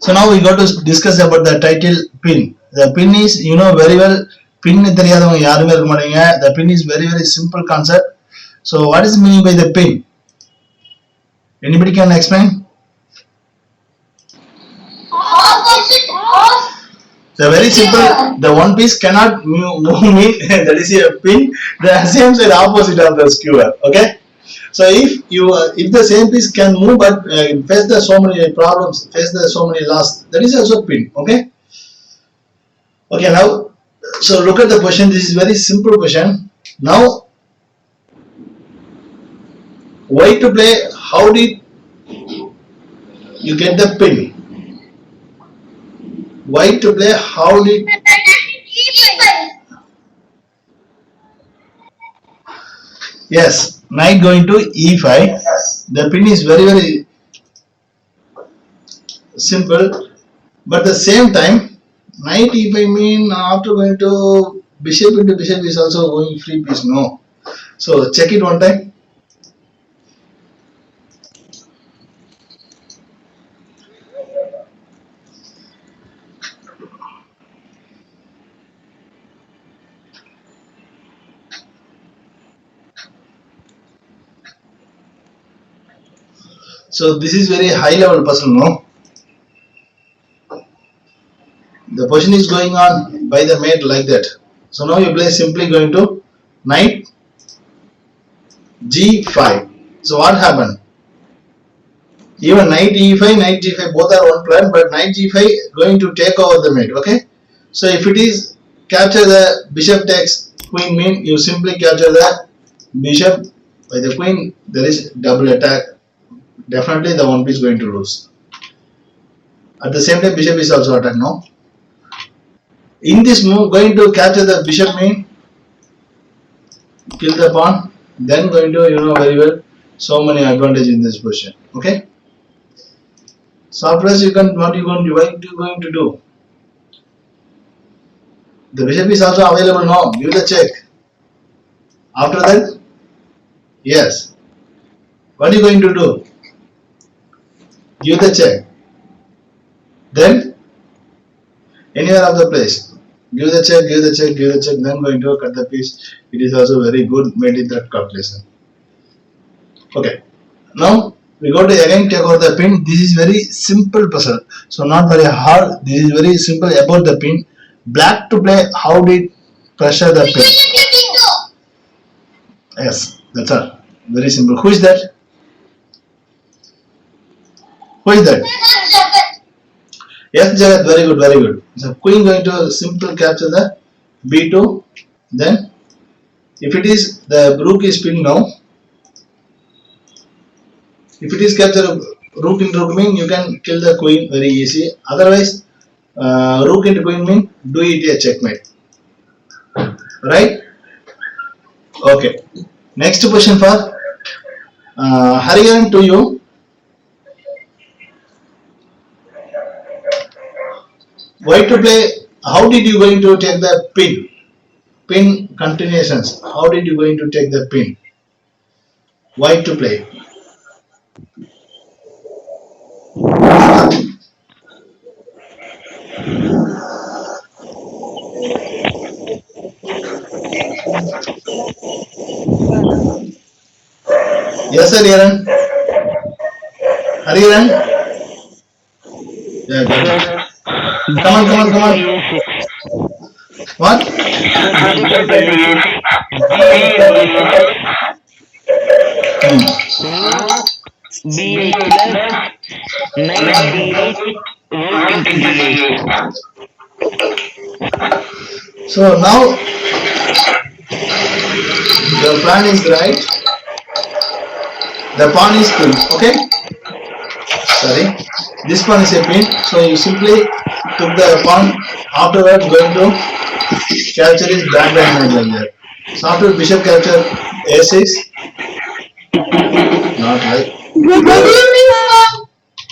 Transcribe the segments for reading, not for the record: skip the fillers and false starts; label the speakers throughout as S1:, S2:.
S1: So now we got to discuss about the title pin. The pin is, you know very well, pin தெரியாதவங்க யாருமே இருக்க மாட்டீங்க. The pin is very simple concept. So what is meaning by the pin? Anybody can explain?
S2: Opposite of.
S1: So very simple. The one piece cannot move that is a pin. The same side opposite of the skewer. Okay. So if the same piece can move but face the so many problems, face the so many loss, that is also pin. Okay. Okay, now so look at the question. This is very simple question. Now why to play? How did you get the pin? Why to play? How did yes, knight going to e5. The pin is very simple, but the same time knight e5 mean after going to bishop into bishop is also going free piece. No, so check it one time. So this is very high level puzzle, no? The position is going on by the mate like that. So now you play simply going to knight g5. So what happened? Even knight e5, knight g5 both are one plan, but knight g5 going to take over the mate. Okay. So if it is capture the bishop takes queen mean, you simply capture the bishop by the queen. There is double attack. Definitely the one piece going to lose. At the same time bishop is also attacked. No. In this move going to capture the bishop mean kill the pawn, then going to very well so many advantage in this position. Okay. So afterwards you can what you going to do? The bishop is also available now. Give the check. After that, yes. What are you going to do? Give the check. Then anywhere of the place. Give the check, give the check, give the check, then going to cut the piece. It is also very good made in that calculation. Okay. Now we go to again take over the pin. This is very simple puzzle. So not very hard. This is very simple about the pin. Black to play. How did pressure the pin? Yes, that's all. Very simple. Who is that? Who is that? Yes, Jagat, very good, very good. So queen going to simple capture the b2. Then if it is the rook is pinned now. If it is capture rook into rook mean you can kill the queen very easy. Otherwise rook into queen mean do it a checkmate. Right? Okay. Next question for Hariharan to you. Why to play? How did you going to take the pin? Pin continuations. How did you going to take the pin? Why to play? Yes, Hariharan. Hariharan. Yeah, come on. What?
S3: B8 plus 9D8 rook into D8.
S1: So now the plan is right. The pawn is pin. Okay. Sorry. This pawn is a pin. So you simply took the pawn. Afterwards going to capture his back line like that. So after bishop capture a6. Not right.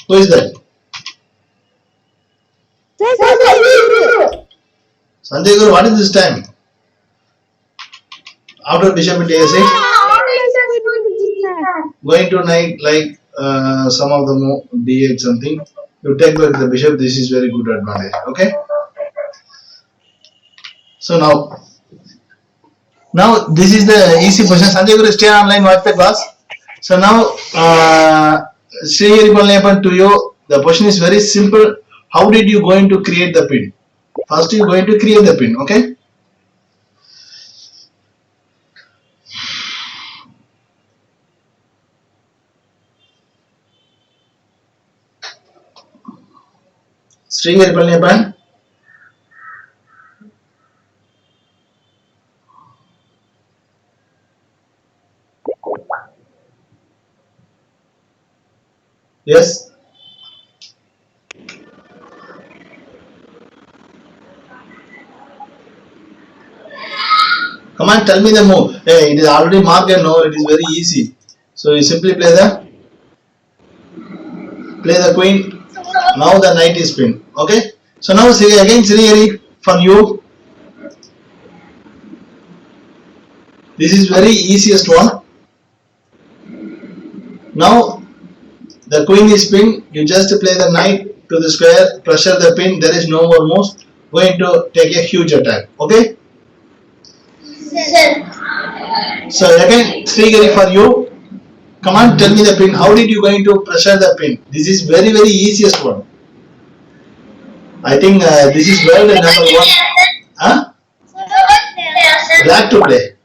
S1: Who is that? Sanjay Guru, what is this time? After bishop into a6, going to knight like some of the move d8 something. You take back the bishop. This is very good advantage. Okay. So now this is the easy position. Sanjay Guru, stay online, watch the class. So now Srigiri Palniappan to you. The question is very simple. How did you going to create the pin? First you going to create the pin. Okay. Srigiri Palniappan. Yes. Come on, tell me the move. Hey, it is already marked and no, it is very easy. So you simply play the queen. Now the knight is pinned. Okay. So now see again Srigiri for you. This is very easiest one. Now the queen is pinned. You just play the knight to the square, pressure the pin. There is no more moves. Going to take a huge attack. Okay.
S2: Sir.
S1: So again Srigiri for you. Come on, tell me the pin. How did you going to pressure the pin? This is very easiest one. I think this is world number one. Huh? Black to play.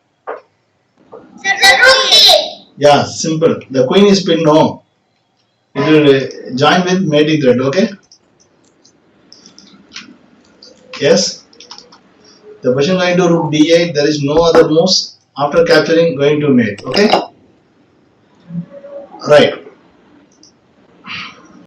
S1: Yeah, simple. The queen is pinned. No, it will join with mating thread. Okay. Yes. The position going to rook d8. There is no other moves after capturing. Going to mate. Okay. Right.